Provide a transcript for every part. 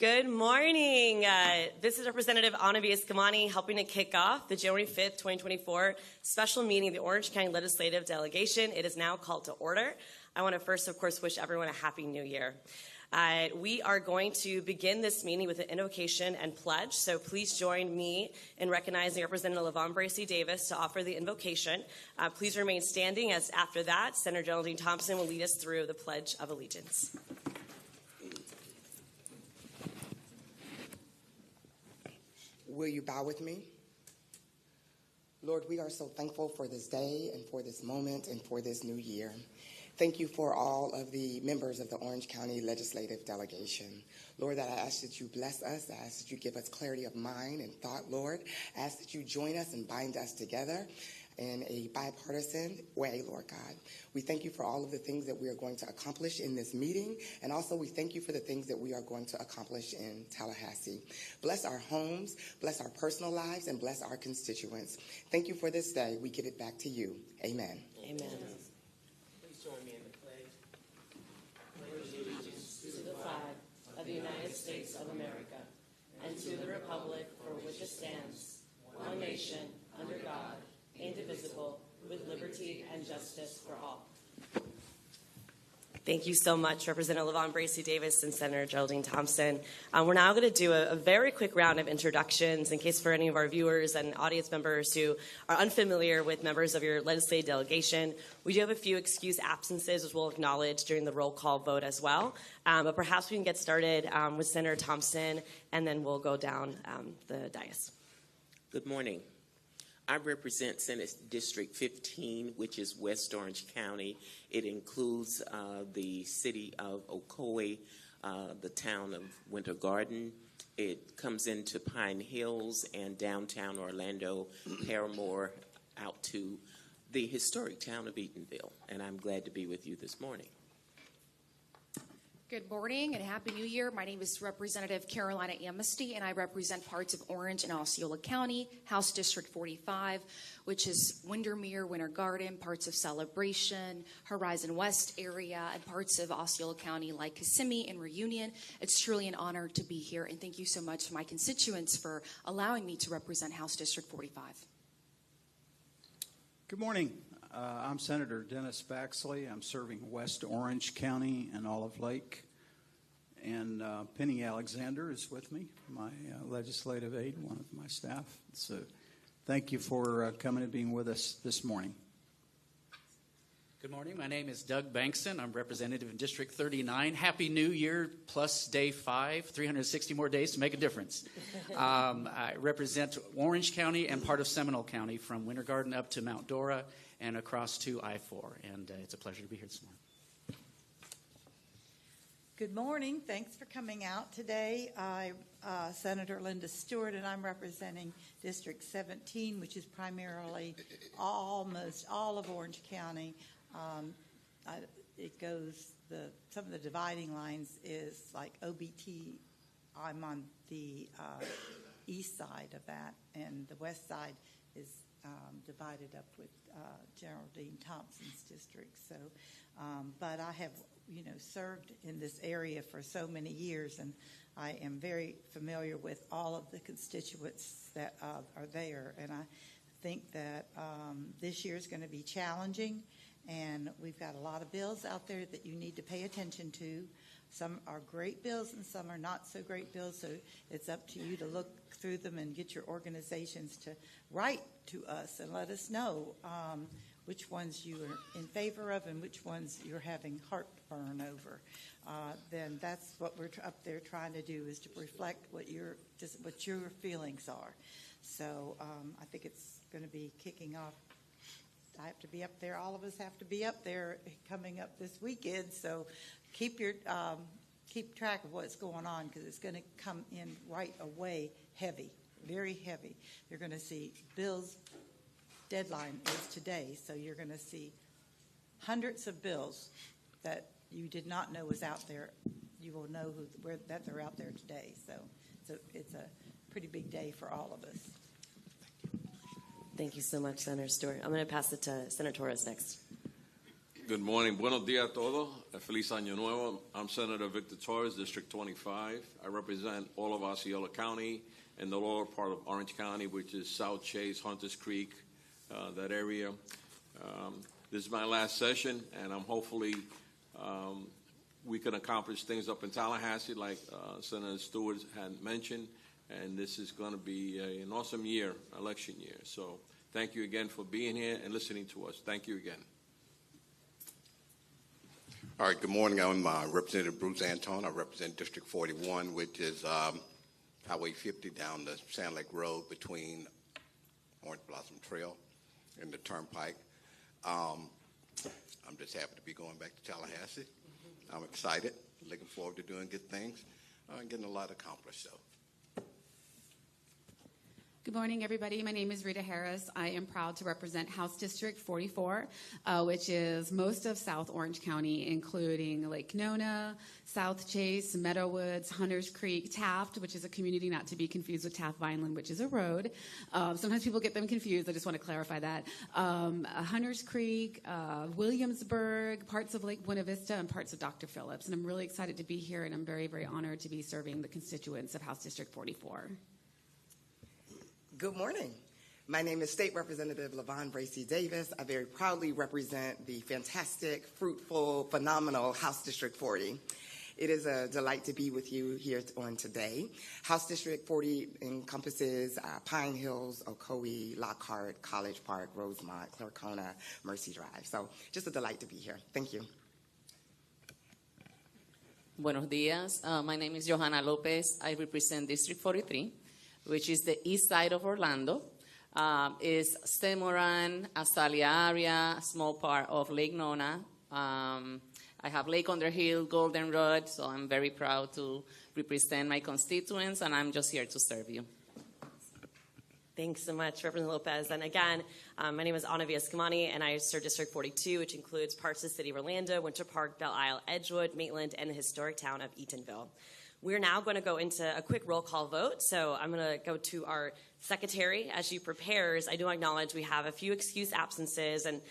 Good morning. This is Representative Anavias Kamani helping to kick off the January 5th, 2024 special meeting of the Orange County Legislative Delegation. It is now called to order. I want to first, of course, wish everyone a Happy New Year. We are going to begin this meeting with an invocation and pledge, so please join me in recognizing Representative LaVon Bracey Davis to offer the invocation. Please remain standing as after that, Senator Geraldine Thompson will lead us through the Pledge of Allegiance. Will you bow with me? Lord, we are so thankful for this day and for this moment and for this new year. Thank you for all of the members of the Orange County Legislative Delegation. Lord, that I ask that you bless us. I ask that you give us clarity of mind and thought, Lord. I ask that you join us and bind us together in a bipartisan way, Lord God. We thank you for all of the things that we are going to accomplish in this meeting, and also we thank you for the things that we are going to accomplish in Tallahassee. Bless our homes, bless our personal lives, and bless our constituents. Thank you for this day. We give it back to you. Amen. Amen. Please join me in the pledge. Pledge allegiance to the flag of the United States of America and to the republic for which it stands, one nation, under God, indivisible, with liberty and justice for all. Thank you so much, Representative LaVon Bracey Davis and Senator Geraldine Thompson. We're now going to do a very quick round of introductions in case for any of our viewers and audience members who are unfamiliar with members of your legislative delegation. We do have a few excused absences, which we'll acknowledge during the roll call vote as well. But perhaps we can get started with Senator Thompson, and then we'll go down the dais. Good morning. I represent Senate District 15, which is West Orange County. It includes the city of Ocoee, the town of Winter Garden. It comes into Pine Hills and downtown Orlando, Paramore, out to the historic town of Eatonville. And I'm glad to be with you this morning. Good morning and Happy New Year. My name is Representative Carolina Amnesty, and I represent parts of Orange and Osceola County, House District 45, which is Windermere, Winter Garden, parts of Celebration, Horizon West area, and parts of Osceola County like Kissimmee and Reunion. It's truly an honor to be here, and thank you so much to my constituents for allowing me to represent House District 45. Good morning. I'm Senator Dennis Baxley. I'm serving West Orange County and Olive Lake. And Penny Alexander is with me, my legislative aide, one of my staff. So thank you for coming and being with us this morning. Good morning. My name is Doug Bankson. I'm representative in District 39. Happy New Year plus day 5, 360 more days to make a difference. I represent Orange County and part of Seminole County from Winter Garden up to Mount Dora and across to I-4. And it's a pleasure to be here this morning. Good morning. Thanks for coming out today. I'm Senator Linda Stewart, and I'm representing District 17, which is primarily almost all of Orange County. It goes, some of the dividing lines is like OBT. I'm on the east side of that, and the west side is divided up with Geraldine Thompson's district. So, but I have, served in this area for so many years, and I am very familiar with all of the constituents that are there. And I think that this year is going to be challenging, and we've got a lot of bills out there that you need to pay attention to. Some are great bills and some are not so great bills, so it's up to you to look through them and get your organizations to write to us and let us know which ones you are in favor of and which ones you're having heartburn over. Then that's what we're up there trying to do, is to reflect what your feelings are. So I think it's going to be kicking off. I have to be up there. All of us have to be up there coming up this weekend. So keep track of what's going on, because it's going to come in right away heavy, very heavy. You're going to see bills. Deadline is today, so you're going to see hundreds of bills that you did not know was out there. You will know that they're out there today. So it's a pretty big day for all of us. Thank you so much, Senator Stewart. I'm going to pass it to Senator Torres next. Good morning. Buenos días a todos. Feliz Año Nuevo. I'm Senator Victor Torres, District 25. I represent all of Osceola County and the lower part of Orange County, which is South Chase, Hunters Creek, that area. This is my last session, and I'm hopefully we can accomplish things up in Tallahassee, like Senator Stewart had mentioned, and this is going to be an awesome year, election year. So thank you again for being here and listening to us. Thank you again. All right, good morning. I'm Representative Bruce Anton. I represent District 41, which is Highway 50 down the Sand Lake Road between Orange Blossom Trail and the Turnpike. I'm just happy to be going back to Tallahassee. I'm excited, looking forward to doing good things, and getting a lot accomplished. So. Good morning, everybody. My name is Rita Harris. I am proud to represent House District 44, which is most of South Orange County, including Lake Nona, South Chase, Meadowwoods, Hunters Creek, Taft, which is a community not to be confused with Taft Vineland, which is a road. Sometimes people get them confused. I just want to clarify that. Hunters Creek, Williamsburg, parts of Lake Buena Vista, and parts of Dr. Phillips. And I'm really excited to be here, and I'm very, very honored to be serving the constituents of House District 44. Good morning. My name is State Representative LaVon Bracey Davis. I very proudly represent the fantastic, fruitful, phenomenal House District 40. It is a delight to be with you here on today. House District 40 encompasses Pine Hills, Ocoee, Lockhart, College Park, Rosemont, Clarkona, Mercy Drive. So just a delight to be here. Thank you. Buenos días. My name is Johanna Lopez. I represent District 43, which is the east side of Orlando. Is Semoran, Azalia area, a small part of Lake Nona. I have Lake Underhill, Goldenrod, so I'm very proud to represent my constituents, and I'm just here to serve you. Thanks so much, Representative Lopez. And again, my name is Ana Villascamani, and I serve District 42, which includes parts of the city of Orlando, Winter Park, Belle Isle, Edgewood, Maitland, and the historic town of Eatonville. We're now going to go into a quick roll call vote. So I'm going to go to our secretary as she prepares. I do acknowledge we have a few excused absences, and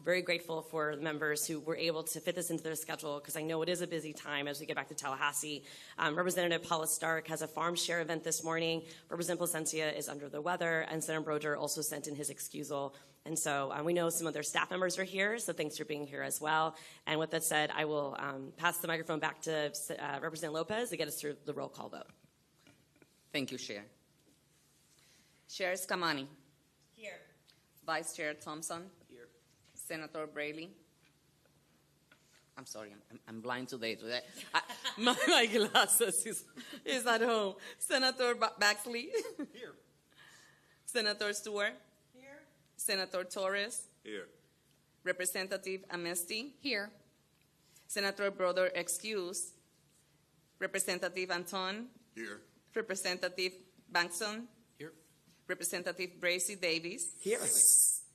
very grateful for the members who were able to fit this into their schedule, because I know it is a busy time as we get back to Tallahassee. Representative Paula Stark has a farm share event this morning. Representative Placencia is under the weather, and Senator Broder also sent in his excusal. And so we know some of their staff members are here, so thanks for being here as well. And with that said, I will pass the microphone back to Representative Lopez to get us through the roll call vote. Thank you, Chair. Chair Scamani. Here. Vice Chair Thompson. Here. Senator Braley. I'm sorry, I'm blind today. My glasses is at home. Senator Baxley. Here. Senator Stewart. Here. Senator Torres. Here. Representative Amesti. Here. Senator Broder excused. Representative Anton. Here. Representative Bankson. Here. Representative Bracey Davis. Here.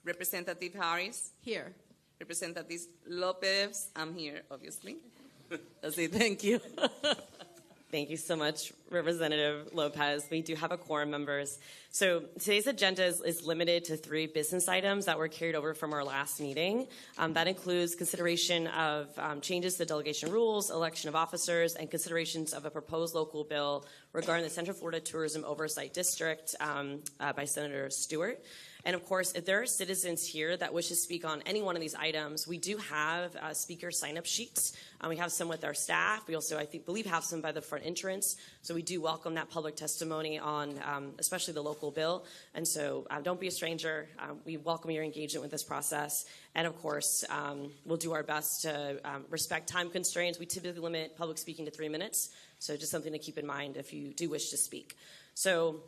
Representative Harris. Here. Representative Lopez. I'm here, obviously. That's it. Thank you. Thank you so much, Representative Lopez. We do have a quorum, members. So today's agenda is limited to 3 business items that were carried over from our last meeting. That includes consideration of changes to delegation rules, election of officers, and considerations of a proposed local bill regarding the Central Florida Tourism Oversight District by Senator Stewart. And of course, if there are citizens here that wish to speak on any one of these items, we do have speaker sign-up sheets. We have some with our staff. We also, believe, have some by the front entrance. So we do welcome that public testimony on especially the local bill. And so don't be a stranger. We welcome your engagement with this process. And of course, we'll do our best to respect time constraints. We typically limit public speaking to 3 minutes. So just something to keep in mind if you do wish to speak. So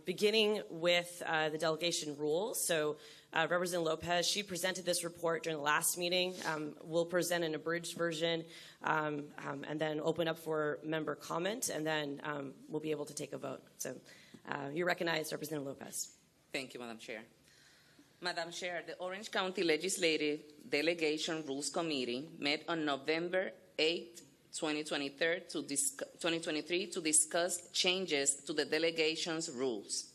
beginning with the delegation rules, so Representative Lopez, she presented this report during the last meeting. We'll present an abridged version and then open up for member comment, and then we'll be able to take a vote. So you're recognized, Representative Lopez. Thank you, Madam Chair. Madam Chair, the Orange County Legislative Delegation Rules Committee met on November 8th, 2023 to discuss changes to the delegation's rules.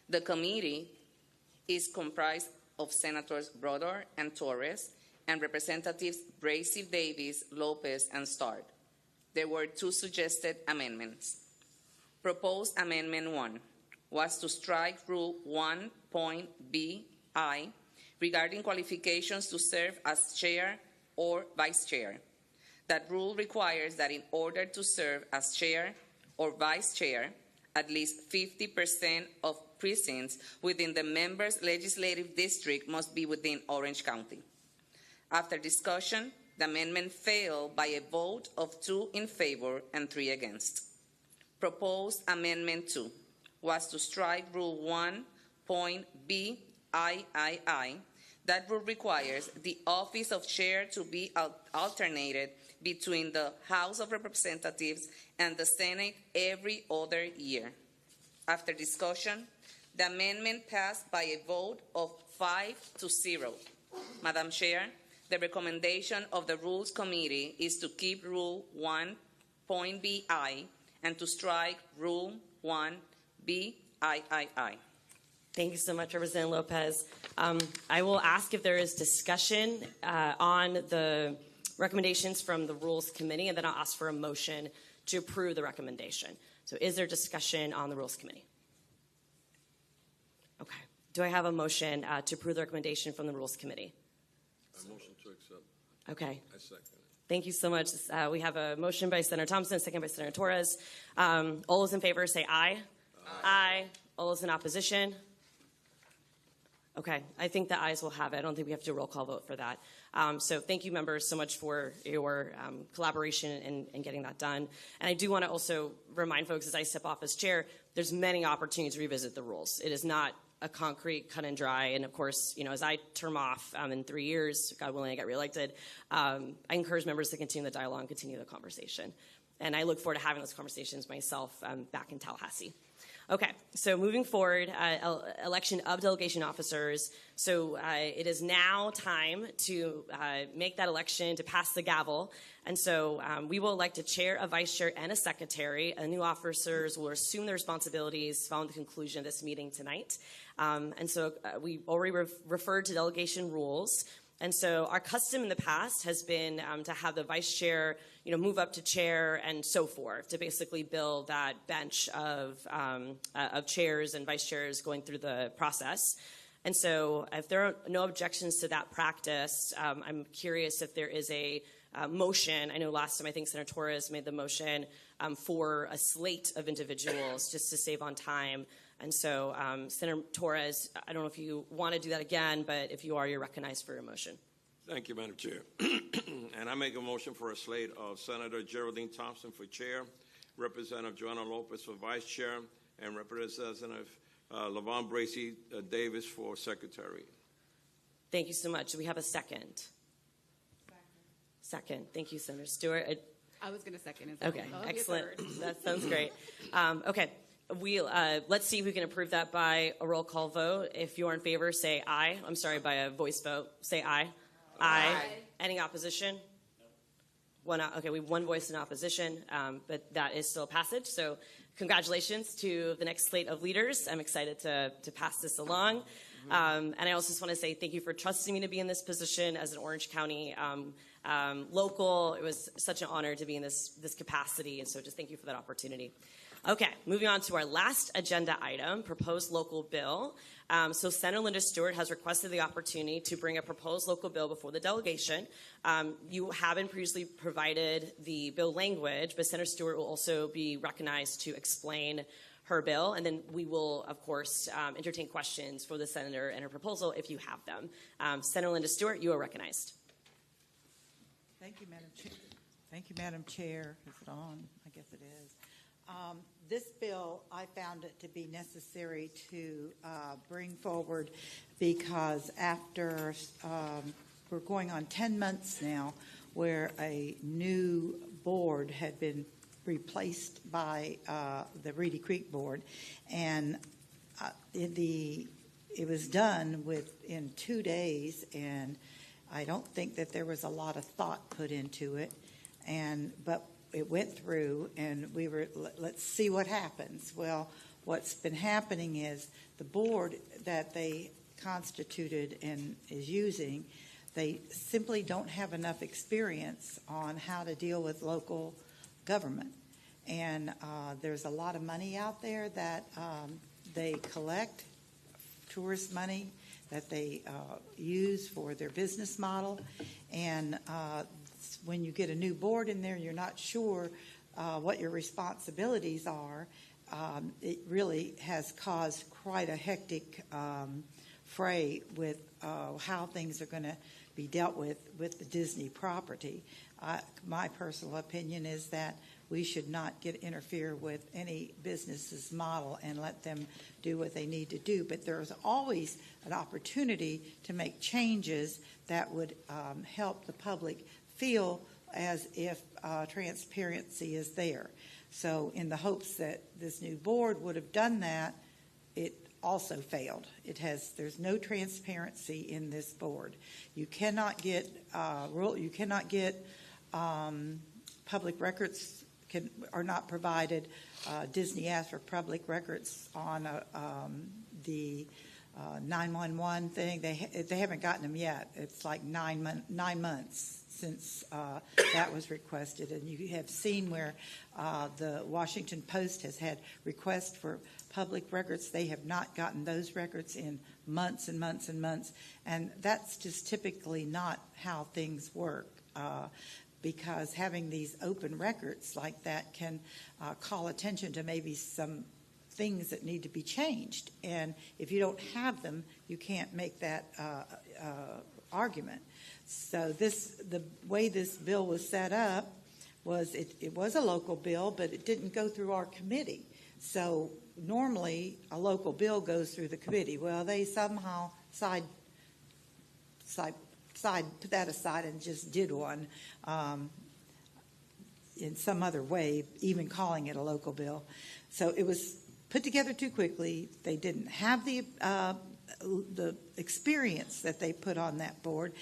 The committee is comprised of Senators Broder and Torres and Representatives Bracy, Davis, Lopez, and Starr. There were 2 suggested amendments. Proposed Amendment 1 was to strike Rule 1.bi regarding qualifications to serve as chair or vice chair. That rule requires that in order to serve as chair or vice chair, at least 50% of precincts within the member's legislative district must be within Orange County. After discussion, the amendment failed by a vote of 2 in favor and 3 against. Proposed Amendment 2 was to strike Rule 1.bii. That rule requires the office of chair to be alternated between the House of Representatives and the Senate every other year. After discussion, the amendment passed by a vote of 5-0. Madam Chair, the recommendation of the Rules Committee is to keep Rule 1.bi and to strike Rule 1.bii. Thank you so much, Representative Lopez. I will ask if there is discussion on the recommendations from the Rules Committee, and then I'll ask for a motion to approve the recommendation. So is there discussion on the Rules Committee? Okay. Do I have a motion to approve the recommendation from the Rules Committee? A motion to accept. Okay. I second it. Thank you so much. We have a motion by Senator Thompson, second by Senator Torres. All those in favor say aye. Aye. All those in opposition? Okay, I think the ayes will have it. I don't think we have to do a roll call vote for that. So thank you, members, so much for your collaboration in getting that done. And I do want to also remind folks, as I step off as chair, there's many opportunities to revisit the rules. It is not a concrete cut and dry. And of course, you know, as I term off in 3 years, God willing, I get reelected, I encourage members to continue the dialogue and continue the conversation. And I look forward to having those conversations myself back in Tallahassee. Okay, so moving forward, election of delegation officers. So it is now time to make that election, to pass the gavel. And so we will elect a chair, a vice chair, and a secretary. And new officers will assume their responsibilities following the conclusion of this meeting tonight. And so we already referred to delegation rules. And so our custom in the past has been to have the vice chair, you know, move up to chair and so forth to basically build that bench of chairs and vice chairs going through the process. And so if there are no objections to that practice, I'm curious if there is a motion. I know last time I think Senator Torres made the motion for a slate of individuals just to save on time. And so, Senator Torres, I don't know if you want to do that again, but if you are, you're recognized for your motion. Thank you, Madam Chair. And I make a motion for a slate of Senator Geraldine Thompson for chair, Representative Joanna Lopez for vice chair, and Representative LaVon Bracy Davis for secretary. Thank you so much. Do we have a second? Second. Thank you, Senator Stewart. I was going to second it. Okay, excellent. That sounds great. Okay. Let's see if we can approve that by a roll call vote. If you're in favor, say aye. I'm sorry, by a voice vote, say aye. Aye. Any opposition? No. Okay, we have one voice in opposition, but that is still a passage. So congratulations to the next slate of leaders. I'm excited to pass this along. And I also just want to say thank you for trusting me to be in this position as an Orange County local. It was such an honor to be in this capacity, and so just thank you for that opportunity. Okay, moving on to our last agenda item, proposed local bill. So Senator Linda Stewart has requested the opportunity to bring a proposed local bill before the delegation. You haven't previously provided the bill language, but Senator Stewart will also be recognized to explain her bill, and then we will, of course, entertain questions for the senator and her proposal if you have them. Senator Linda Stewart, you are recognized. Thank you, Madam Chair. Thank you, Madam Chair. Is it on? I guess it is. This bill, I found it to be necessary to bring forward because after we're going on 10 months now where a new board had been replaced by the Reedy Creek board, and it was done in 2 days, and I don't think that there was a lot of thought put into it, but it went through, and let's see what happens. Well, what's been happening is the board that they constituted and is using, they simply don't have enough experience on how to deal with local government. And there's a lot of money out there that they collect, tourist money, that they use for their business model. And when you get a new board in there, you're not sure what your responsibilities are. It really has caused quite a hectic fray with how things are going to be dealt with the Disney property. My personal opinion is that we should not interfere with any business's model and let them do what they need to do. But there's always an opportunity to make changes that would help the public feel as if transparency is there. So in the hopes that this new board would have done that, it also failed. There's no transparency in this board. You cannot get public records are not provided. Disney asked for public records on the 911 thing. They haven't gotten them yet. It's like 9 months since that was requested. And you have seen where the Washington Post has had requests for public records. They have not gotten those records in months and months and months. And that's just typically not how things work. Because having these open records like that can call attention to maybe some things that need to be changed. And if you don't have them, you can't make that argument. So the way this bill was set up was it was a local bill, but it didn't go through our committee. So normally a local bill goes through the committee. Well, they somehow put that aside and just did one in some other way, even calling it a local bill. So it was put together too quickly. They didn't have the experience that they put on that board.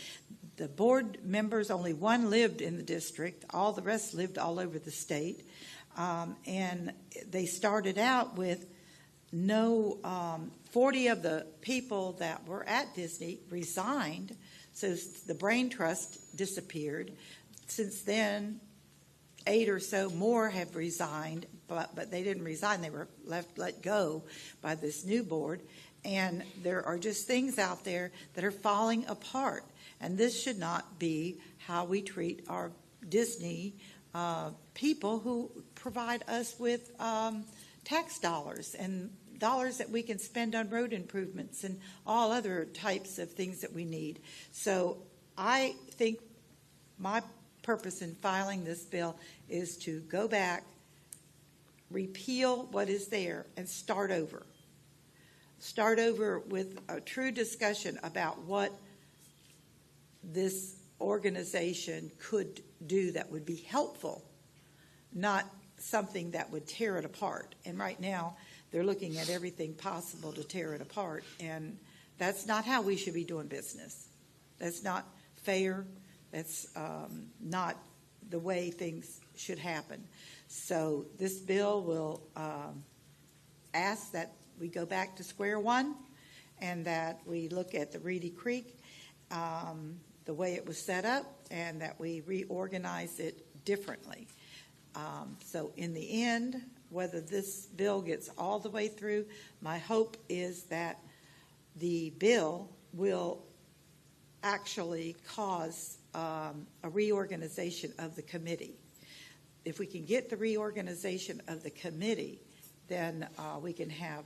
The board members, only one lived in the district. All the rest lived all over the state. And they started out with 40 of the people that were at Disney resigned. So the brain trust disappeared. Since then, 8 or so more have resigned, but they didn't resign. They were let go by this new board. And there are just things out there that are falling apart. And this should not be how we treat our Disney people who provide us with tax dollars and dollars that we can spend on road improvements and all other types of things that we need. So I think my purpose in filing this bill is to go back, repeal what is there, and start over. Start over with a true discussion about what this organization could do that would be helpful, not something that would tear it apart. And right now, they're looking at everything possible to tear it apart, and that's not how we should be doing business. That's not fair. That's not the way things should happen. So this bill will ask that we go back to square one and that we look at the Reedy Creek, the way it was set up, and that we reorganize it differently. So in the end, whether this bill gets all the way through, my hope is that the bill will actually cause a reorganization of the committee. If we can get the reorganization of the committee, then we can have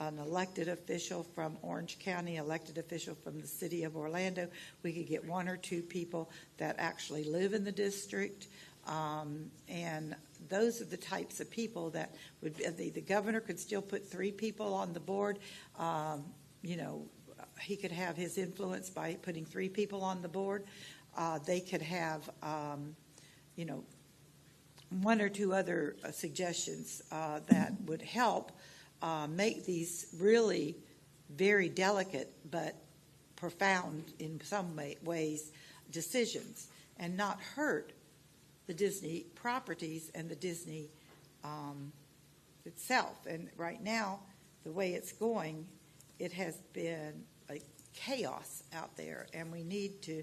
an elected official from Orange County, elected official from the city of Orlando. We could get 1 or 2 people that actually live in the district. And those are the types of people that would be, the governor could still put 3 people on the board. He could have his influence by putting 3 people on the board. They could have, 1 or 2 other suggestions that would help make these really very delicate but profound in some ways decisions and not hurt the Disney properties and the Disney itself. And right now, the way it's going, it has been like chaos out there, and we need to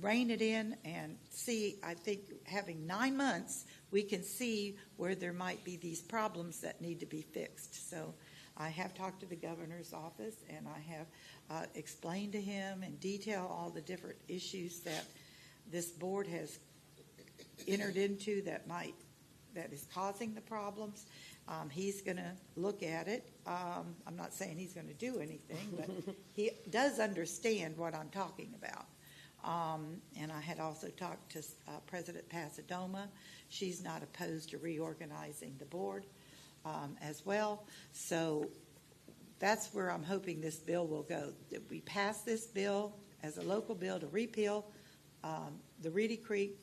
rein it in and see. I think having 9 months, we can see where there might be these problems that need to be fixed. So I have talked to the governor's office, and I have explained to him in detail all the different issues that this board has entered into that is causing the problems. He's going to look at it. I'm not saying he's going to do anything, but he does understand what I'm talking about. And I had also talked to President Pasadoma. She's not opposed to reorganizing the board as well. So that's where I'm hoping this bill will go. That we pass this bill as a local bill to repeal the Reedy Creek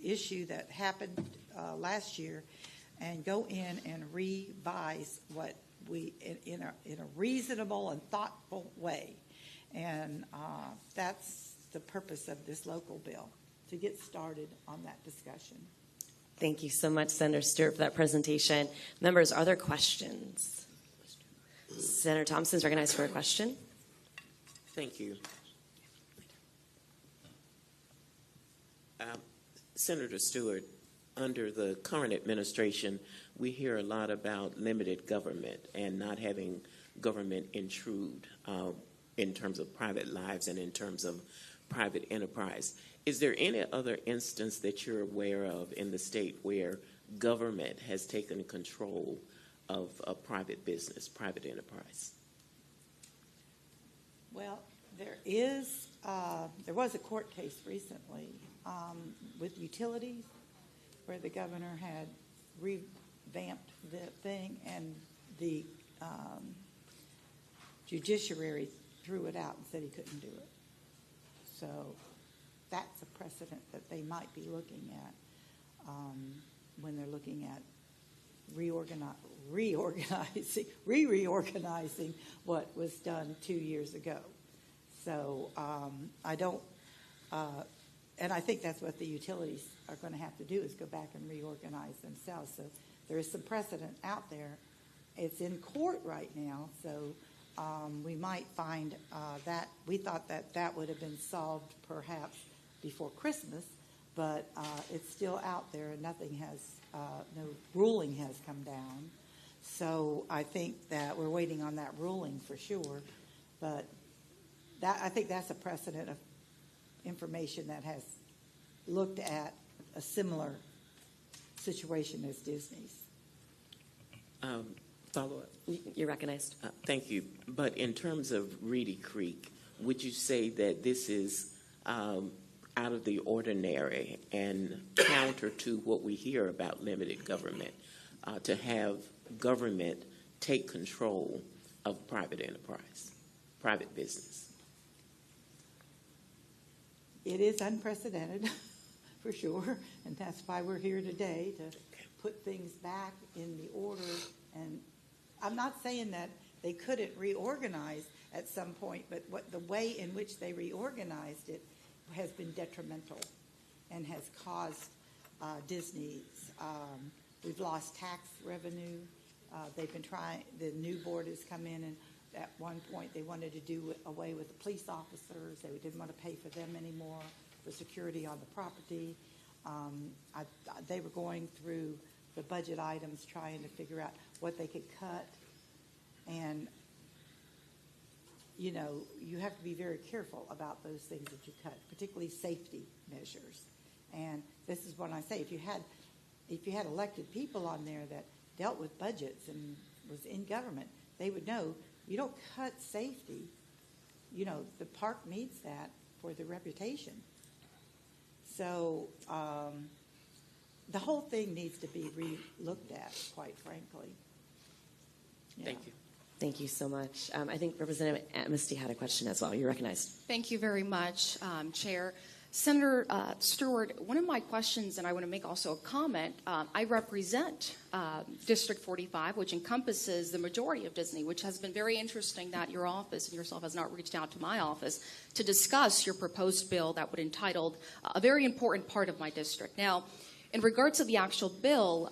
issue that happened last year, and go in and revise what we in a reasonable and thoughtful way. And that's the purpose of this local bill, to get started on that discussion. Thank you so much, Senator Stewart, for that presentation. Members, are there questions? Senator Thompson is recognized for a question. Thank you. Senator Stewart, under the current administration, we hear a lot about limited government and not having government intrude in terms of private lives and in terms of private enterprise. Is there any other instance that you're aware of in the state where government has taken control of a private business, private enterprise? Well, there was a court case recently with utilities where the governor had revamped the thing, and the judiciary threw it out and said he couldn't do it. So that's a precedent that they might be looking at when they're looking at reorganizing what was done 2 years ago. So and I think that's what the utilities are going to have to do, is go back and reorganize themselves. So there is some precedent out there. It's in court right now, so we might find that we thought that would have been solved perhaps before Christmas, but it's still out there, and nothing has, no ruling has come down. So I think that we're waiting on that ruling for sure, but I think that's a precedent of information that has looked at a similar situation as Disney's. Follow-up. You're recognized. Thank you. But in terms of Reedy Creek, would you say that this is out of the ordinary and counter to what we hear about limited government, to have government take control of private enterprise, private business? It is unprecedented, for sure, and that's why we're here today, to put things back in the order. And I'm not saying that they couldn't reorganize at some point, but the way in which they reorganized it has been detrimental and has caused Disney's. We've lost tax revenue. They've been trying. The new board has come in, and at one point they wanted to do away with the police officers. They didn't want to pay for them anymore for security on the property. They were going through the budget items trying to figure out what they could cut. And, you know, you have to be very careful about those things that you cut, particularly safety measures. And this is what I say. If you had elected people on there that dealt with budgets and was in government, they would know you don't cut safety. You know, the park needs that for the reputation. So the whole thing needs to be re-looked at, quite frankly. Yeah. Thank you. Thank you so much. I think Representative Amnesty had a question as well. You're recognized. Thank you very much, Chair. Senator Stewart, one of my questions, and I want to make also a comment, I represent District 45, which encompasses the majority of Disney, which has been very interesting that your office and yourself has not reached out to my office to discuss your proposed bill that would entitle a very important part of my district. Now, in regards to the actual bill,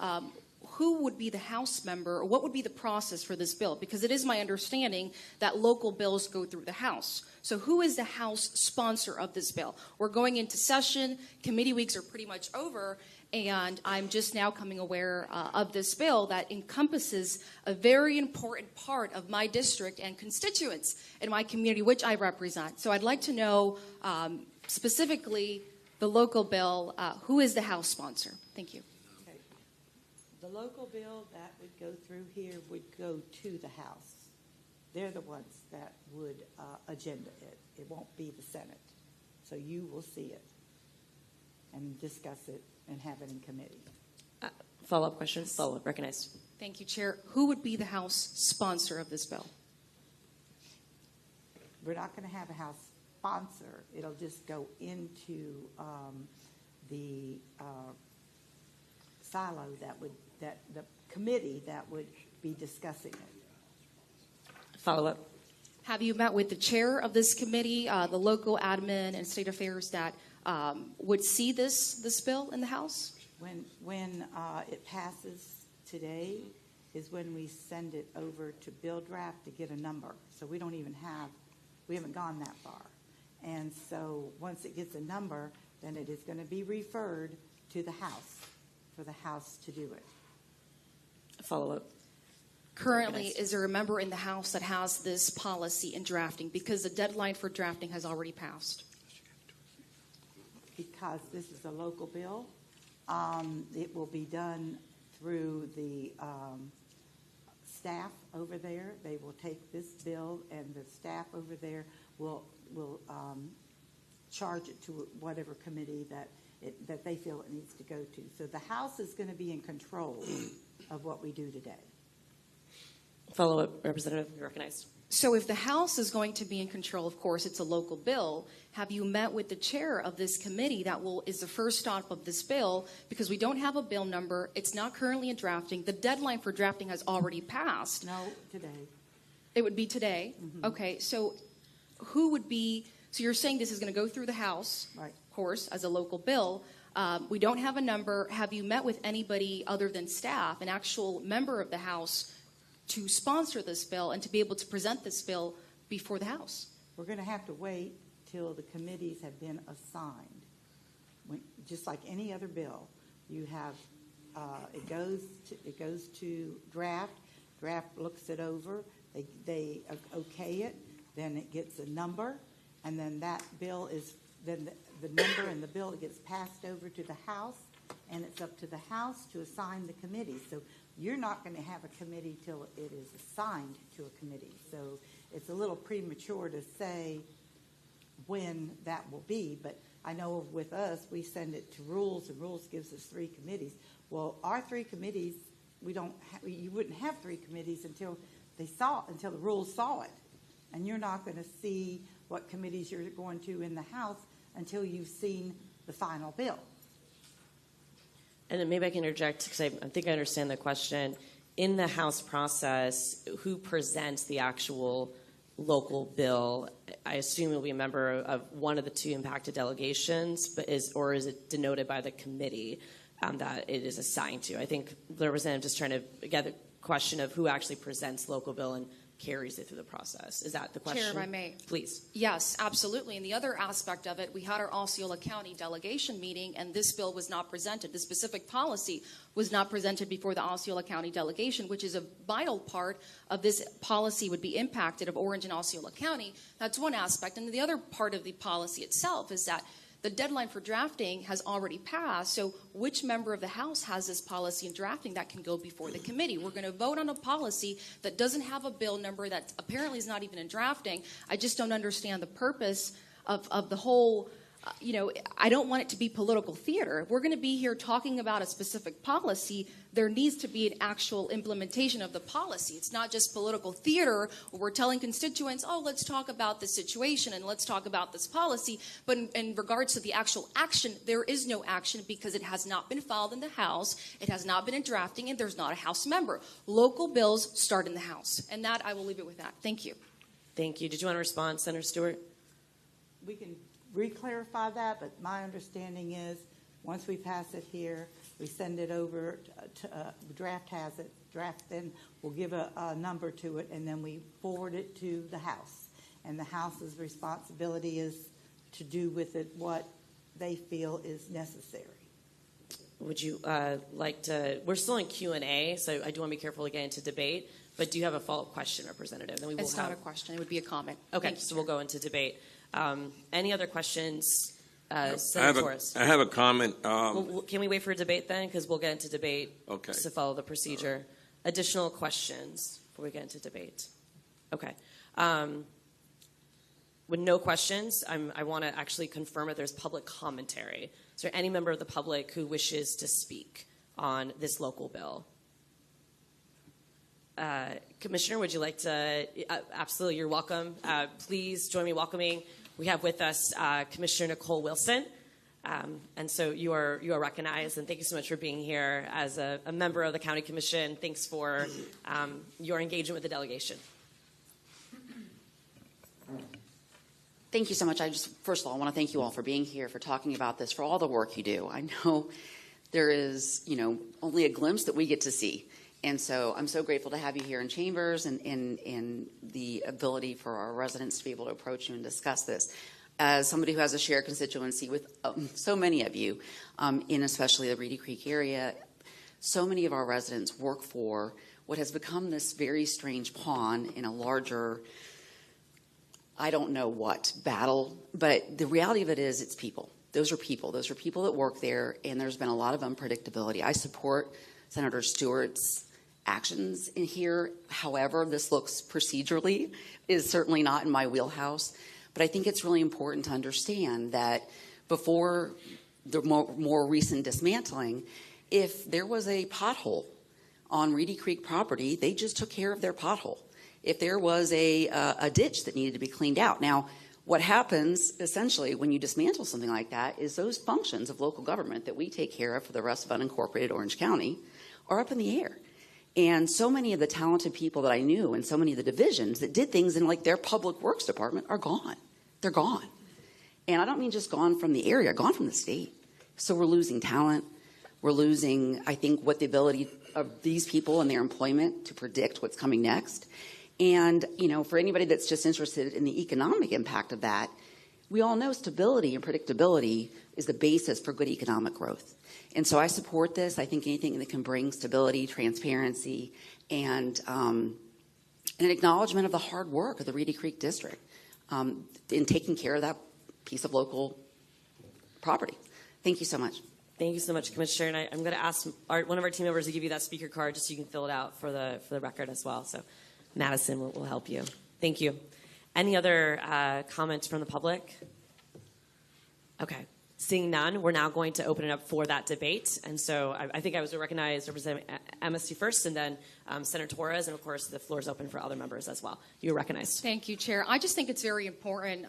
who would be the House member, or what would be the process for this bill? Because it is my understanding that local bills go through the House. So who is the House sponsor of this bill? We're going into session, committee weeks are pretty much over, and I'm just now coming aware of this bill that encompasses a very important part of my district and constituents in my community, which I represent. So I'd like to know specifically the local bill, who is the House sponsor? Thank you. Okay. The local bill that would go through here would go to the House. They're the ones that would agenda it. It won't be the Senate. So you will see it and discuss it and have it in committee. Follow-up questions? Follow-up, recognized. Thank you, Chair. Who would be the House sponsor of this bill? We're not going to have a House sponsor. It'll just go into the silo that the committee that would be discussing it. Follow-up. Have you met with the chair of this committee, the local admin and state affairs that would see this bill in the House? When it passes today is when we send it over to bill draft to get a number. So we haven't gone that far. And so once it gets a number, then it is going to be referred to the House for the House to do it. Follow-up. Currently, is there a member in the House that has this policy in drafting? Because the deadline for drafting has already passed. Because this is a local bill, it will be done through the staff over there. They will take this bill, and the staff over there will charge it to whatever committee that they feel it needs to go to. So the House is going to be in control of what we do today. Follow-up, Representative, you're recognized. So if the House is going to be in control, of course, it's a local bill. Have you met with the chair of this committee that is the first stop of this bill? Because we don't have a bill number. It's not currently in drafting. The deadline for drafting has already passed. No, today. It would be today? Mm-hmm. Okay, so who would be, so you're saying this is going to go through the House, right, of course, as a local bill. We don't have a number. Have you met with anybody other than staff, an actual member of the House, to sponsor this bill and to be able to present this bill before the House? We're going to have to wait till the committees have been assigned. Just like any other bill, you have it goes to draft. Draft looks it over. They okay it. Then it gets a number, and then that bill is then the number and the bill gets passed over to the House, and it's up to the House to assign the committee. So you're not going to have a committee till it is assigned to a committee. So it's a little premature to say when that will be, but I know with us, we send it to Rules, and Rules gives us 3 committees. Well, our 3 committees, you wouldn't have 3 committees until the Rules saw it. And you're not going to see what committees you're going to in the House until you've seen the final bill. And then maybe I can interject because I think I understand the question. In the House process, who presents the actual local bill? I assume it will be a member of one of the 2 impacted delegations, or is it denoted by the committee that it is assigned to? I think the representative just trying to get the question of who actually presents local bill and carries it through the process. Is that the question? Chair, if I may. Please. Yes, absolutely. And the other aspect of it, we had our Osceola County delegation meeting, and this bill was not presented. The specific policy was not presented before the Osceola County delegation, which is a vital part of this policy would be impacted of Orange and Osceola County. That's one aspect. And the other part of the policy itself is that the deadline for drafting has already passed, so which member of the House has this policy in drafting that can go before the committee? We're going to vote on a policy that doesn't have a bill number that apparently is not even in drafting. I just don't understand the purpose of the whole, I don't want it to be political theater. If we're going to be here talking about a specific policy, there needs to be an actual implementation of the policy. It's not just political theater where we're telling constituents, oh, let's talk about this situation and let's talk about this policy. But in regards to the actual action, there is no action because it has not been filed in the House, it has not been in drafting, and there's not a House member. Local bills start in the House. And that, I will leave it with that. Thank you. Thank you. Did you want to respond, Senator Stewart? We can re-clarify that, but my understanding is once we pass it here, We send it over draft has it, draft then will give a number to it, and then we forward it to the House. And the House's responsibility is to do with it what they feel is necessary. Would you like to? We're still in Q&A, so I do want to be careful to get into debate. But do you have a follow-up question, Representative? Then we will It's not a question. It would be a comment. Okay, Thank you, so we'll go into debate. Any other questions? I Senator Torres. have a comment. Can we wait for a debate then? Because we'll get into debate Okay. to follow the procedure. Additional questions before we get into debate? Okay. With no questions, I want to actually confirm if there's public commentary. Is there any member of the public who wishes to speak on this local bill? Commissioner, would you like to? Absolutely, you're welcome. Please join me in welcoming. We have with us Commissioner Nicole Wilson. And so you are recognized, and thank you so much for being here as a member of the County Commission. Thanks for your engagement with the delegation. Thank you so much. First of all, I want to thank you all for being here, for talking about this, for all the work you do. I know there is, only a glimpse that we get to see. And so I'm so grateful to have you here in Chambers and the ability for our residents to be able to approach you and discuss this. As somebody who has a shared constituency with so many of you, in especially the Reedy Creek area, so many of our residents work for what has become this very strange pawn in a larger, I don't know what, battle. But the reality of it is it's people. Those are people. Those are people that work there, and there's been a lot of unpredictability. I support Senator Stewart's actions in here. However, this looks procedurally is certainly not in my wheelhouse. But I think it's really important to understand that before the more recent dismantling, if there was a pothole on Reedy Creek property, they just took care of their pothole. If there was a ditch that needed to be cleaned out. Now, what happens essentially when you dismantle something like that is those functions of local government that we take care of for the rest of unincorporated Orange County are up in the air. And so many of the talented people that I knew and so many of the divisions that did things in like their public works department are gone. They're gone. And I don't mean just gone from the area, gone from the state. So we're losing talent. We're losing, I think, what the ability of these people and their employment to predict what's coming next. And, for anybody that's just interested in the economic impact of that, we all know stability and predictability is the basis for good economic growth. And so I support this. I think anything that can bring stability, transparency, and an acknowledgement of the hard work of the Reedy Creek District in taking care of that piece of local property. Thank you so much. Thank you so much, Commissioner. And I'm going to ask one of our team members to give you that speaker card just so you can fill it out for the record as well. So Madison will help you. Thank you. Any other comments from the public? Okay. Seeing none, we're now going to open it up for that debate. And so I think I was recognized Representative MST first, and then Senator Torres, and of course the floor is open for other members as well. You're recognized. Thank you, Chair. I just think it's very important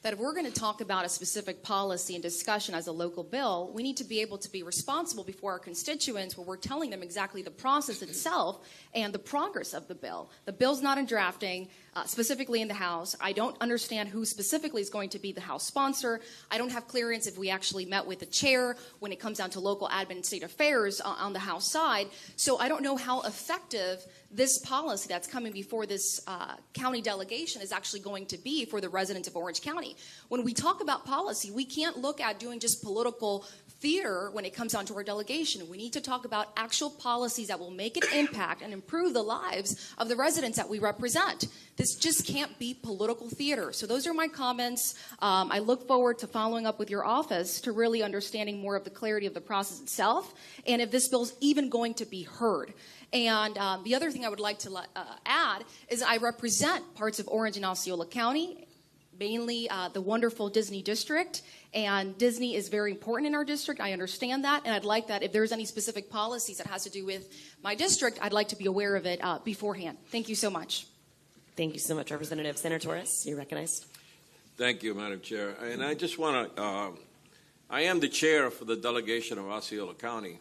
that if we're going to talk about a specific policy and discussion as a local bill, we need to be able to be responsible before our constituents where we're telling them exactly the process itself and the progress of the bill. The bill's not in drafting, specifically in the House. I don't understand who specifically is going to be the House sponsor. I don't have clearance if we actually met with the chair when it comes down to local admin and state affairs on the House side. So I don't know how effective this policy that's coming before this county delegation is actually going to be for the residents of Orange County. When we talk about policy, we can't look at doing just political theater when it comes down to our delegation. We need to talk about actual policies that will make an impact and improve the lives of the residents that we represent. This just can't be political theater. So those are my comments. I look forward to following up with your office to really understanding more of the clarity of the process itself and if this bill's even going to be heard. And the other thing I would like to add is I represent parts of Orange and Osceola County, mainly the wonderful Disney district. And Disney is very important in our district. I understand that. And I'd like that if there's any specific policies that has to do with my district, I'd like to be aware of it beforehand. Thank you so much. Thank you so much, Representative. Senator Torres, you're recognized. Thank you, Madam Chair. And I just want to, I am the chair for the delegation of Osceola County.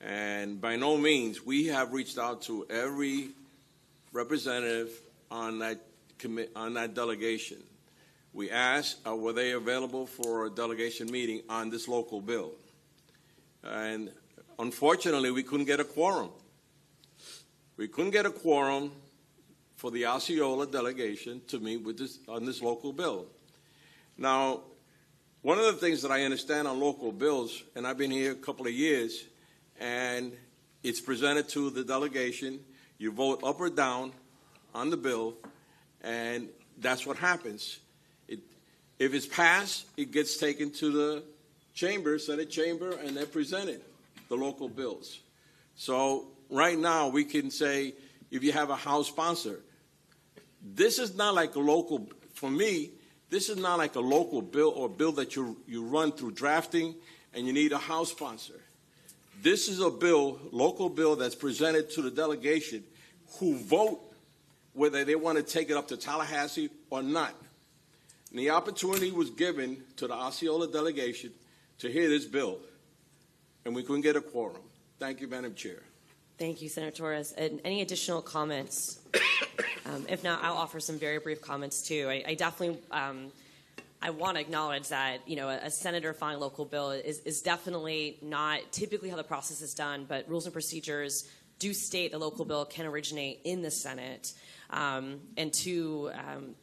And by no means, we have reached out to every representative on that delegation. We asked, were they available for a delegation meeting on this local bill? And unfortunately, we couldn't get a quorum. We couldn't get a quorum for the Osceola delegation to meet with on this local bill. Now, one of the things that I understand on local bills, and I've been here a couple of years, and it's presented to the delegation, you vote up or down on the bill, and that's what happens. If it's passed, it gets taken to the chamber, Senate chamber, and they're presented, the local bills. So right now we can say, if you have a House sponsor, this is not like a local, for me, this is not like a local bill or bill that you run through drafting and you need a House sponsor. This is a bill, local bill, that's presented to the delegation who vote whether they want to take it up to Tallahassee or not. And the opportunity was given to the Osceola delegation to hear this bill, and we couldn't get a quorum. Thank you, Madam Chair. Thank you, Senator Torres. And any additional comments? If not, I'll offer some very brief comments too. I definitely I want to acknowledge that a senator filing a local bill is definitely not typically how the process is done, but rules and procedures do state the local bill can originate in the Senate. And to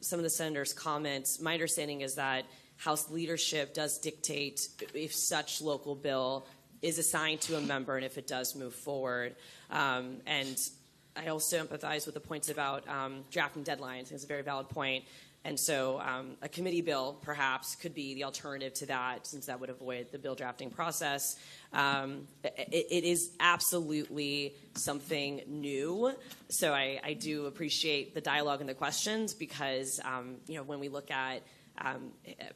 some of the senators' comments, my understanding is that House leadership does dictate if such local bill is assigned to a member and if it does move forward. And I also empathize with the points about drafting deadlines. It's a very valid point. And so a committee bill, perhaps, could be the alternative to that, since that would avoid the bill drafting process. It is absolutely something new. So I do appreciate the dialogue and the questions because, when we look at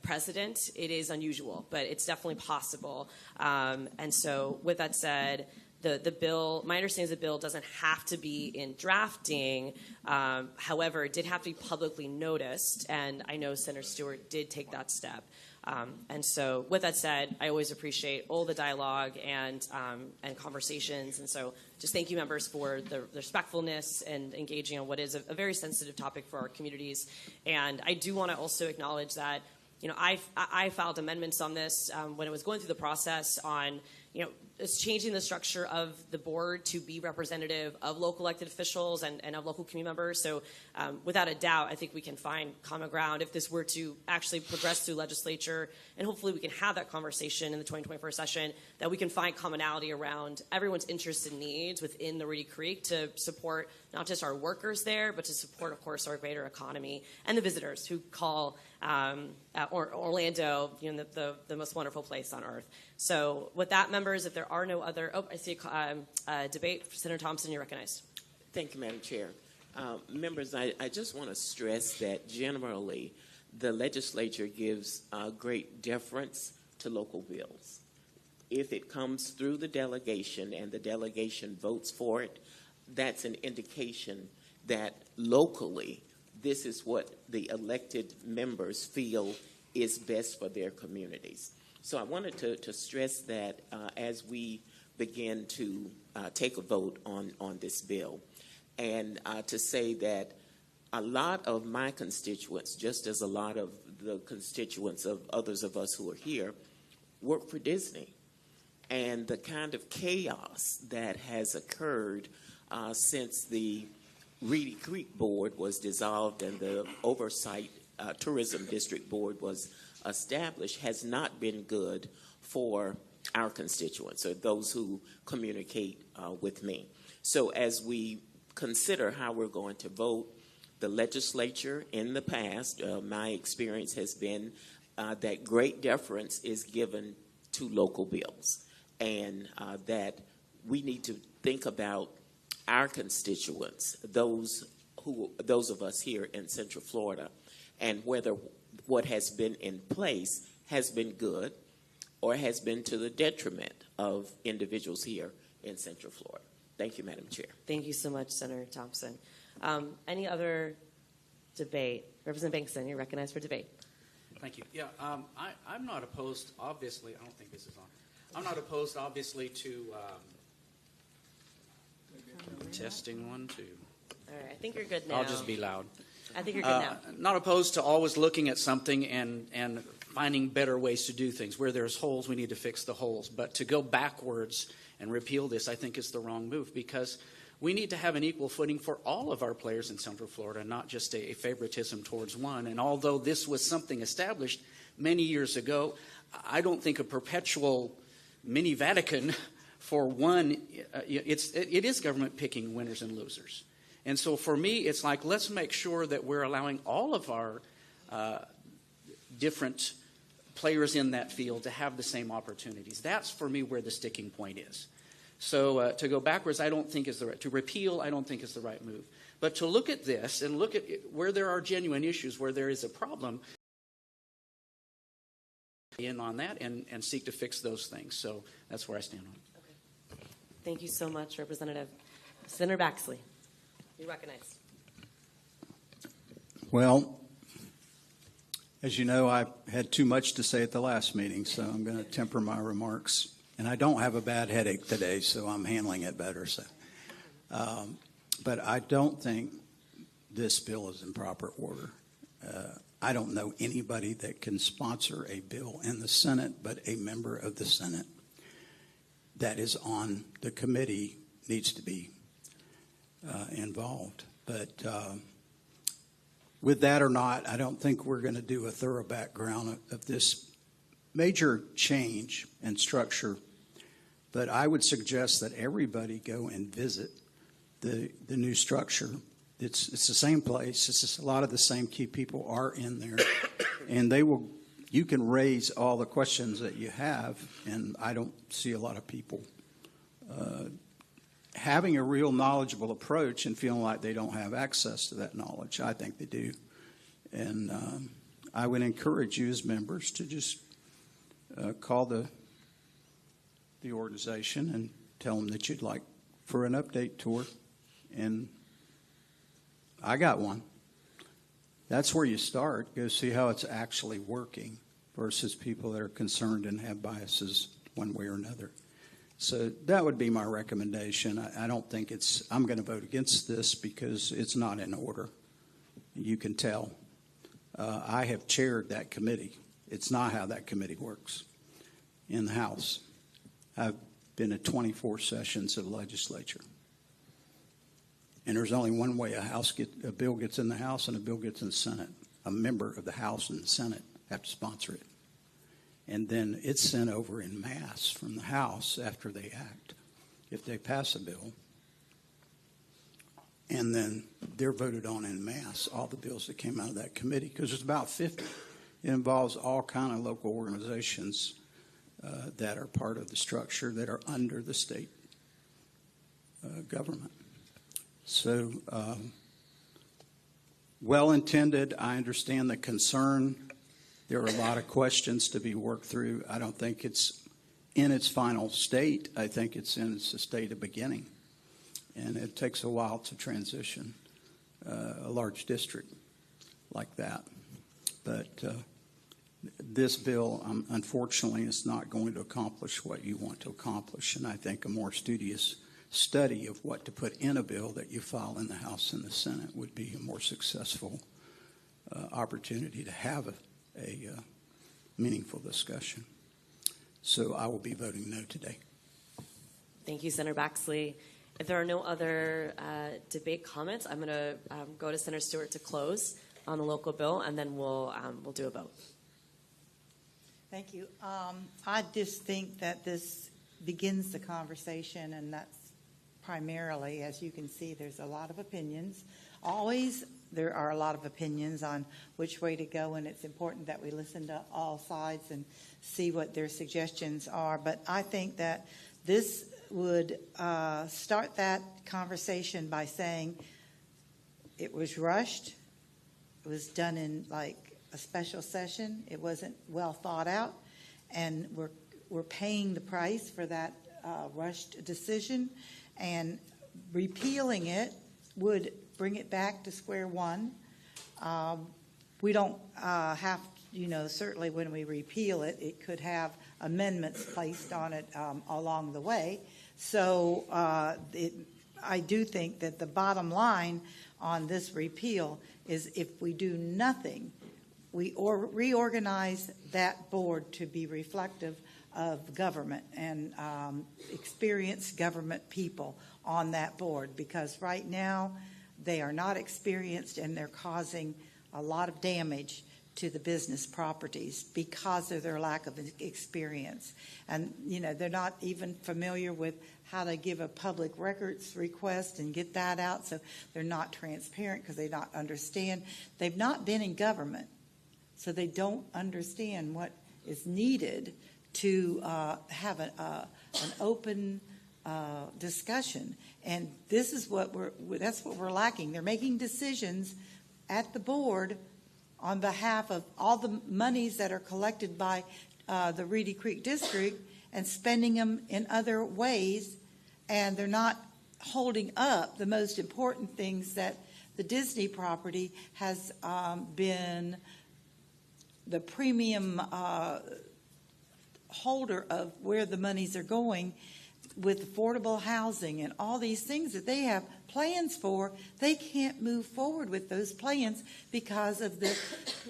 precedent, it is unusual, but it's definitely possible. And so with that said, the bill, my understanding is the bill doesn't have to be in drafting. However, it did have to be publicly noticed, and I know Senator Stewart did take that step. And so with that said, I always appreciate all the dialogue and conversations. And so just thank you, members, for the respectfulness and engaging on what is a very sensitive topic for our communities. And I do want to also acknowledge that, I filed amendments on this when it was going through the process on, it's changing the structure of the board to be representative of local elected officials and of local community members. So without a doubt, I think we can find common ground if this were to actually progress through legislature, and hopefully we can have that conversation in the 2024 session, that we can find commonality around everyone's interests and needs within the Reedy Creek to support not just our workers there, but to support, of course, our greater economy and the visitors who call Orlando, the most wonderful place on earth. So with that, members, if there are no other, I see a debate. Senator Thompson, you're recognized. Thank you, Madam Chair. Members, I just want to stress that generally the legislature gives great deference to local bills. If it comes through the delegation and the delegation votes for it, that's an indication that locally this is what the elected members feel is best for their communities. So I wanted to stress that as we begin to take a vote on this bill, and to say that a lot of my constituents, just as a lot of the constituents of others of us who are here, work for Disney. And the kind of chaos that has occurred since the Reedy Creek Board was dissolved and the Oversight Tourism District Board was established has not been good for our constituents or those who communicate with me. So as we consider how we're going to vote, the legislature in the past, my experience has been that great deference is given to local bills, and that we need to think about our constituents, those of us here in Central Florida, and whether what has been in place has been good or has been to the detriment of individuals here in Central Florida. Thank you, Madam Chair. Thank you so much, Senator Thompson. Any other debate? Representative Bankston, you're recognized for debate. Thank you. Yeah, I'm not opposed, obviously. I don't think this is on. I'm not opposed, obviously, to testing 1, 2. All right, I think you're good now. I'll just be loud. I think you're good now. Not opposed to always looking at something and finding better ways to do things. Where there's holes, we need to fix the holes. But to go backwards and repeal this, I think is the wrong move, because we need to have an equal footing for all of our players in Central Florida, not just a favoritism towards one. And although this was something established many years ago, I don't think a perpetual mini Vatican for one, it is government picking winners and losers. And so for me, it's like, let's make sure that we're allowing all of our different players in that field to have the same opportunities. That's, for me, where the sticking point is. So to go backwards, I don't think is the right, to repeal, I don't think is the right move. But to look at this and look at where there are genuine issues, where there is a problem, in on that and seek to fix those things. So that's where I stand on it. Okay. Thank you so much, Representative. Senator Baxley, you're recognized. Well, as you know, I had too much to say at the last meeting, so I'm going to temper my remarks. And I don't have a bad headache today, so I'm handling it better. So, but I don't think this bill is in proper order. I don't know anybody that can sponsor a bill in the Senate, but a member of the Senate that is on the committee needs to be involved. But with that or not, I don't think we're going to do a thorough background of this major change and structure. But I would suggest that everybody go and visit the new structure. It's the same place. It's just a lot of the same key people are in there, and they will. You can raise all the questions that you have, and I don't see a lot of people having a real knowledgeable approach and feeling like they don't have access to that knowledge. I think they do, and I would encourage you as members to just call the organization and tell them that you'd like for an update tour, and I got one. That's where you start. Go see how it's actually working versus people that are concerned and have biases one way or another. So that would be my recommendation. I don't think I'm going to vote against this because it's not in order. You can tell. I have chaired that committee. It's not how that committee works in the House. I've been at 24 sessions of the legislature. And there's only one way a bill gets in the House and a bill gets in the Senate. A member of the House and the Senate have to sponsor it. And then it's sent over in mass from the House after they act, if they pass a bill. And then they're voted on in mass, all the bills that came out of that committee, because there's about 50. It involves all kind of local organizations that are part of the structure that are under the state government. So, well-intended. I understand the concern. There are a lot of questions to be worked through. I don't think it's in its final state. I think it's in its state of beginning. And it takes a while to transition a large district like that. But this bill, unfortunately, is not going to accomplish what you want to accomplish. And I think a more studious study of what to put in a bill that you file in the House and the Senate would be a more successful opportunity to have a meaningful discussion. So I will be voting no today. Thank you, Senator Baxley. If there are no other debate comments, I'm going to go to Senator Stewart to close on the local bill, and then we'll do a vote. Thank you. I just think that this begins the conversation, and that's primarily, as you can see, there's a lot of opinions. Always there are a lot of opinions on which way to go, and it's important that we listen to all sides and see what their suggestions are. But I think that this would start that conversation by saying it was rushed. It was done in like a special session. It wasn't well thought out, and we're paying the price for that rushed decision. And repealing it would bring it back to square one. We don't have, certainly when we repeal it, it could have amendments placed on it along the way. So I do think that the bottom line on this repeal is if we do nothing, we reorganize that board to be reflective of government and experienced government people on that board, because right now they are not experienced and they're causing a lot of damage to the business properties because of their lack of experience. And, they're not even familiar with how to give a public records request and get that out, so they're not transparent because they don't understand. They've not been in government, so they don't understand what is needed to have an open discussion. And this is that's what we're lacking. They're making decisions at the board on behalf of all the monies that are collected by the Reedy Creek District and spending them in other ways, and they're not holding up the most important things that the Disney property has been the premium holder of where the monies are going with affordable housing and all these things that they have plans for. They can't move forward with those plans because of the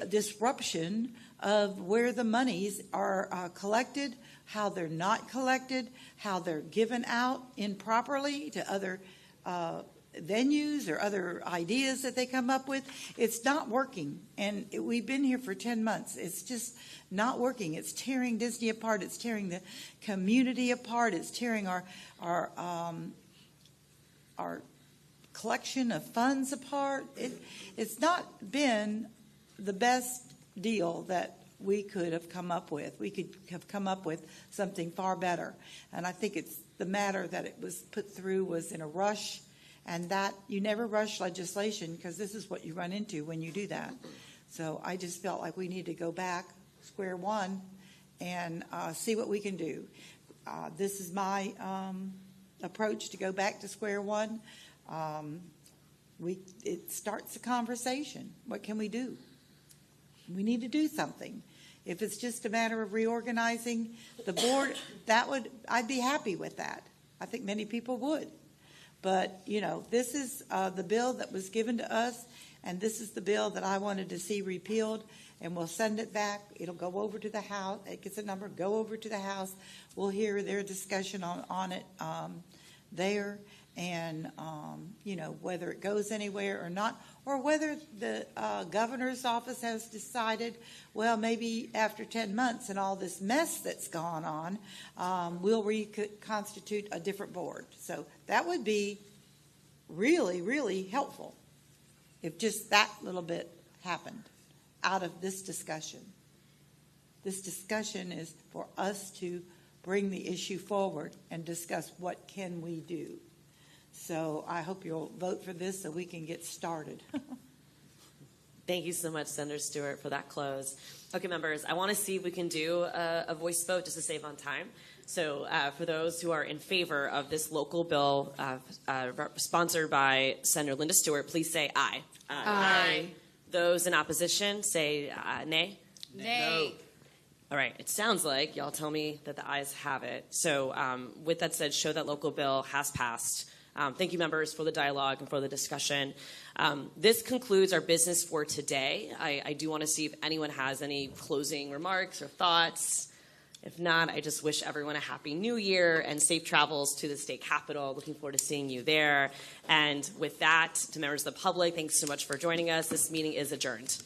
disruption of where the monies are collected, how they're not collected, how they're given out improperly to other venues or other ideas that they come up with. It's not working, and we've been here for 10 months. It's just not working. It's tearing Disney apart. It's tearing the community apart. It's tearing our collection of funds apart. It's not been the best deal that we could have come up with. We could have come up with something far better, and I think it's the matter that it was put through was in a rush. And that you never rush legislation, because this is what you run into when you do that. So I just felt like we need to go back square one and see what we can do. This is my approach, to go back to square one. It starts a conversation. What can we do? We need to do something. If it's just a matter of reorganizing the board, I'd be happy with that. I think many people would. But, this is the bill that was given to us, and this is the bill that I wanted to see repealed, and we'll send it back. It'll go over to the House. It gets a number, go over to the House. We'll hear their discussion on it there, and, whether it goes anywhere or not, or whether the governor's office has decided, well, maybe after 10 months and all this mess that's gone on, we'll reconstitute a different board. So that would be really, really helpful if just that little bit happened out of this discussion. This discussion is for us to bring the issue forward and discuss what can we do. So I hope you'll vote for this so we can get started. Thank you so much, Senator Stewart, for that close. Okay, members, I want to see if we can do a voice vote just to save on time. So for those who are in favor of this local bill sponsored by Senator Linda Stewart, please say aye. Aye. Aye. Those in opposition, say nay. Nay. All right, it sounds like y'all tell me that the ayes have it. So with that said, show that local bill has passed. Thank you, members, for the dialogue and for the discussion. This concludes our business for today. I do want to see if anyone has any closing remarks or thoughts. If not, I just wish everyone a happy new year and safe travels to the state capitol. Looking forward to seeing you there. And with that, to members of the public, thanks so much for joining us. This meeting is adjourned.